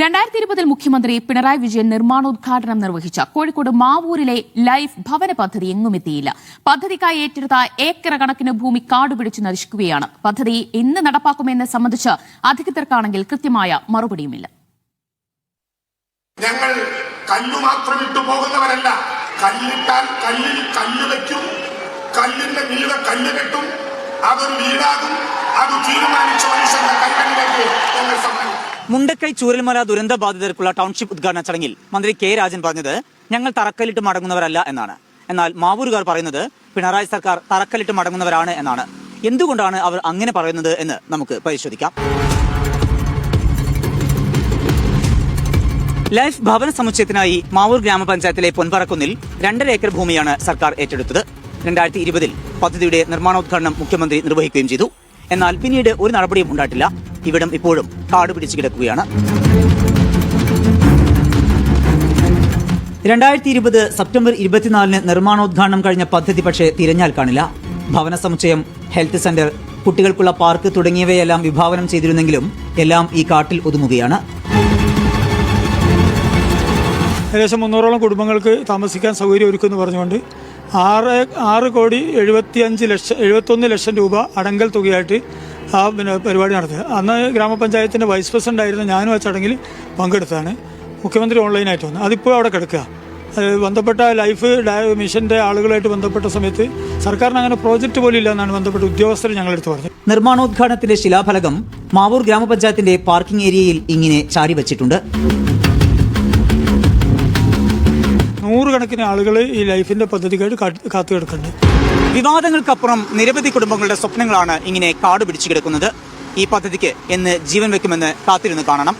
2020 മുഖ്യമന്ത്രി പിണറായി വിജയൻ നിർമ്മാണോദ്ഘാടനം നിർവഹിച്ച കോഴിക്കോട് മാവൂരിലെ ലൈഫ് ഭവന പദ്ധതി എങ്ങുമെത്തിയില്ല. പദ്ധതിക്കായി ഏറ്റെടുത്ത ഏക്കർ കണക്കിന് ഭൂമി കാടുപിടിച്ച് നശിക്കുകയാണ്. പദ്ധതി എന്ന് നടപ്പാക്കുമെന്ന് സംബന്ധിച്ച് അധികൃതർക്കാണെങ്കിൽ കൃത്യമായ മറുപടിയുമില്ല. ഞങ്ങൾ കല്ലു മാത്രം ഇട്ടു പോകുന്നവരല്ല. കല്ലിട്ടാൽ കല്ലിൽ കല്ല് വയ്ക്കും, കല്ലിന്റെ മീതെ കല്ല് കെട്ടും, അതൊരു വീടാകും. അത് തീരുമാനിച്ച മനുഷ്യന്റെ കൈകളിലേക്ക് ഞങ്ങൾ സമ്മതിക്കും. മുണ്ടക്കൈ ചൂരൽമല ദുരന്ത ബാധിതർക്കുള്ള ടൗൺഷിപ്പ് ഉദ്ഘാടന ചടങ്ങിൽ മന്ത്രി കെ രാജൻ പറഞ്ഞത് ഞങ്ങൾ തറക്കല്ലിട്ട് മടങ്ങുന്നവരല്ല എന്നാണ്. എന്നാൽ മാവൂരുകാർ പറയുന്നത് പിണറായി സർക്കാർ തറക്കല്ലിട്ട് മടങ്ങുന്നവരാണ് എന്നാണ്. എന്തുകൊണ്ടാണ് അവർ അങ്ങനെ പറയുന്നത് എന്ന് നമുക്ക് പരിശോധിക്കാം. ലൈഫ് ഭവന സമുച്ചയത്തിനായി മാവൂർ ഗ്രാമപഞ്ചായത്തിലെ പൊൻപറക്കുന്നിൽ 2.5 ഏക്കർ ഭൂമിയാണ് സർക്കാർ ഏറ്റെടുത്തത്. 2020 പദ്ധതിയുടെ നിർമ്മാണോദ്ഘാടനം മുഖ്യമന്ത്രി നിർവഹിക്കുകയും ചെയ്തു. എന്നാൽ പിന്നീട് ഒരു നടപടിയും ഉണ്ടായിട്ടില്ല. ഇവിടം ഇപ്പോഴും കാട് പിടിച്ചു കിടക്കുകയാണ്. 2020 സെപ്റ്റംബർ 24 നിർമ്മാണോദ്ഘാടനം കഴിഞ്ഞ പദ്ധതി പക്ഷേ തിരഞ്ഞാൽ കാണില്ല. ഭവന സമുച്ചയം, ഹെൽത്ത് സെന്റർ, കുട്ടികൾക്കുള്ള പാർക്ക് തുടങ്ങിയവയെല്ലാം വിഭാവനം ചെയ്തിരുന്നെങ്കിലും എല്ലാം ഈ കാട്ടിൽ ഒതുങ്ങുകയാണ്. ഏകദേശം 300ഓളം കുടുംബങ്ങൾക്ക് താമസിക്കാൻ സൗകര്യം ഒരുക്കുമെന്ന് പറഞ്ഞുകൊണ്ട് 6,71 ലക്ഷം രൂപ അടങ്കൽ തുകയായിട്ട് പരിപാടി നടത്തുക. അന്ന് ഗ്രാമപഞ്ചായത്തിൻ്റെ വൈസ് പ്രസിഡന്റ് ആയിരുന്ന ഞാനും ആ ചടങ്ങിൽ പങ്കെടുത്താണ്. മുഖ്യമന്ത്രി ഓൺലൈനായിട്ട് വന്നു. അതിപ്പോൾ അവിടെ കിടക്കുക. ബന്ധപ്പെട്ട ലൈഫ് മിഷന്റെ ആളുകളായിട്ട് ബന്ധപ്പെട്ട സമയത്ത് സർക്കാരിന് അങ്ങനെ പ്രോജക്റ്റ് പോലും ഇല്ല എന്നാണ് ബന്ധപ്പെട്ട ഉദ്യോഗസ്ഥർ ഞങ്ങളെടുത്ത് പറഞ്ഞത്. നിർമ്മാണോദ്ഘാടനത്തിന്റെ ശിലാഫലകം മാവൂർ ഗ്രാമപഞ്ചായത്തിന്റെ പാർക്കിംഗ് ഏരിയയിൽ ഇങ്ങനെ ചാരി വച്ചിട്ടുണ്ട്. 100 കണക്കിന് ആളുകൾ ഈ ലൈഫിന്റെ പദ്ധതിക്കായിട്ട് കാത്തു കിടക്കുന്നുണ്ട്. വിവാദങ്ങൾക്കപ്പുറം നിരവധി കുടുംബങ്ങളുടെ സ്വപ്നങ്ങളാണ് ഇങ്ങനെ കാട് പിടിച്ചു കിടക്കുന്നത്. ഈ പദ്ധതിക്ക് എന്ന് ജീവൻ വെക്കുമെന്ന് കാത്തിരുന്ന് കാണണം.